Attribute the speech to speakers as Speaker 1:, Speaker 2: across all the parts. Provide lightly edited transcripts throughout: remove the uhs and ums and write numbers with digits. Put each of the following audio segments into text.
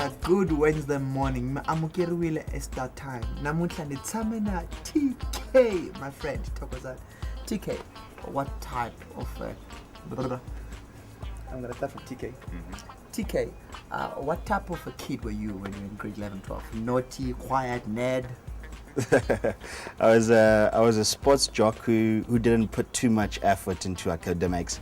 Speaker 1: good Wednesday morning. Amukeriwile Startime. Namunhla nitshame na TK, my friend. Thokozani. TK, what type of I'm gonna start from TK. TK, what type of a kid were you when you were in grade 11, 12? Naughty, quiet, nerd?
Speaker 2: I was a sports jock who didn't put too much effort into academics.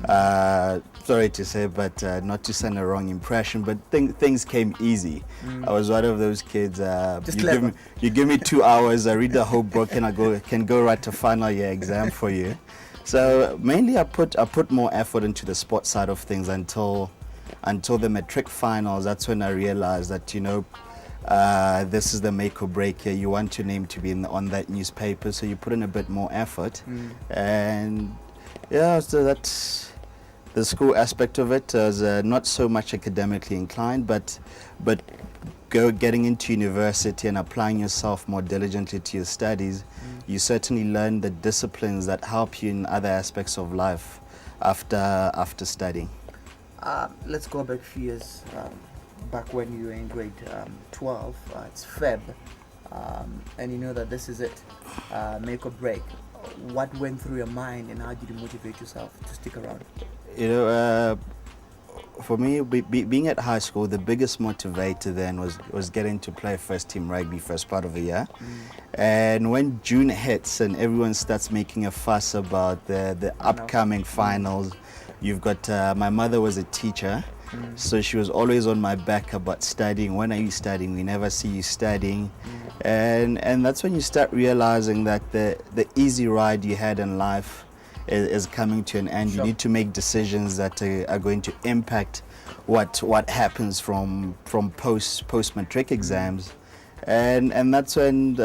Speaker 2: Sorry to say, but not to send a wrong impression, but things came easy. I was one of those kids. You give me 2 hours, I read the whole book, and I can go write a final year exam for you. So mainly I put more effort into the sports side of things until the matric finals. That's when I realized that, this is the make or break here. You want your name to be on that newspaper, so you put in a bit more effort. And yeah, so that's the school aspect of it. I was not so much academically inclined, but getting into university and applying yourself more diligently to your studies, you certainly learn the disciplines that help you in other aspects of life after studying.
Speaker 1: Let's go back a few years. Back when you were in grade 12, it's Feb, and you know that this is it, make or break. What went through your mind, and how did you motivate yourself to stick around?
Speaker 2: For me, being at high school, the biggest motivator then was getting to play first team rugby first part of the year. And when June hits and everyone starts making a fuss about the upcoming finals, you've got, my mother was a teacher, so she was always on my back about studying. When are you studying? We never see you studying. And that's when you start realizing that the easy ride you had in life is coming to an end. Sure. You need to make decisions that are going to impact what happens from post matric exams, and that's when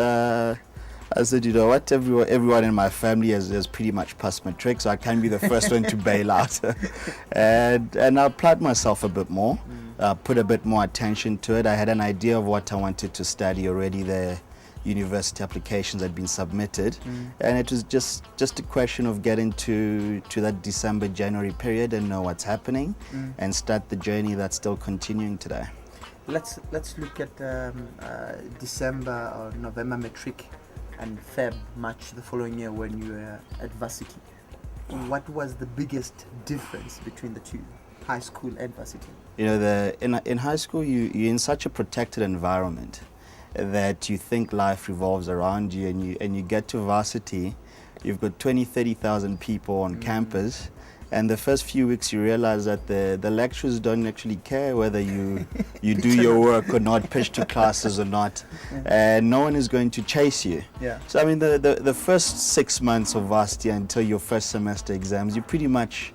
Speaker 2: I said, you know what, everyone in my family has pretty much passed matric, so I can't be the first one to bail out. and I applied myself a bit more, put a bit more attention to it. I had an idea of what I wanted to study already. The university applications had been submitted, and it was just a question of getting to that December-January period and know what's happening and start the journey that's still continuing today.
Speaker 1: Let's look at December or November matric and Feb, March the following year when you were at varsity. What was the biggest difference between the two, high school and varsity?
Speaker 2: In high school you're in such a protected environment that you think life revolves around you, and you get to varsity, you've got 20,000-30,000 people on campus, and the first few weeks you realize that the lecturers don't actually care whether you do your work or not, pitch to classes or not, and no one is going to chase you. So I mean, the first 6 months of varsity until your first semester exams, you pretty much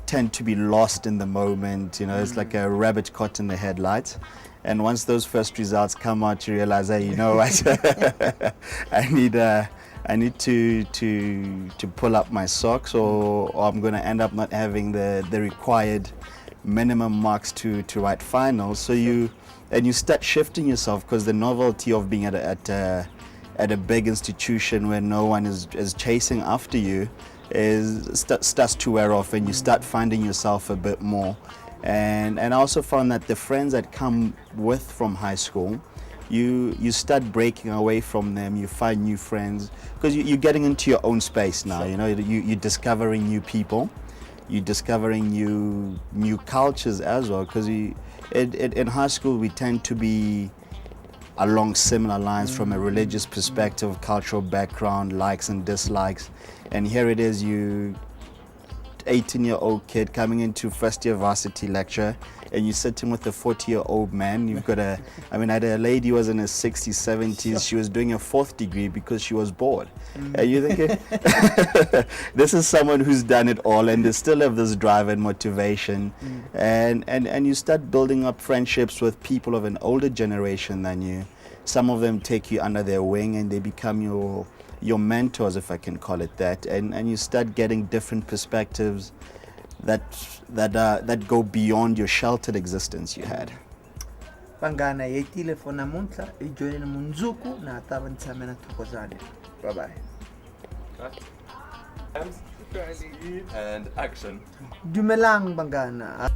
Speaker 2: tend to be lost in the moment. It's like a rabbit caught in the headlights. And once those first results come out, you realize, hey, you know what? I need to pull up my socks, or I'm going to end up not having the required minimum marks to write finals. So you start shifting yourself, because the novelty of being at a big institution where no one is chasing after you starts to wear off, and you start finding yourself a bit more. And I also found that the friends that come from high school, you start breaking away from them. You find new friends, because you're getting into your own space now. You're discovering new people, you're discovering new cultures as well, because in high school we tend to be along similar lines from a religious perspective, cultural background, likes and dislikes. And here it is, you 18-year-old kid coming into first year varsity lecture, and you're sitting with a 40-year-old man. You've got I had a lady who was in her 60s, 70s. She was doing a 4th degree because she was bored. And you're thinking, this is someone who's done it all, and they still have this drive and motivation. And you start building up friendships with people of an older generation than you. Some of them take you under their wing, and they become your mentors, if I can call it that, and you start getting different perspectives that go beyond your sheltered existence you had.
Speaker 1: Pangana yetile for namunhla ijoyene munzuku na atava nitshame na Thokozani. Bye bye.
Speaker 3: And action.
Speaker 1: Dumelang Bangana.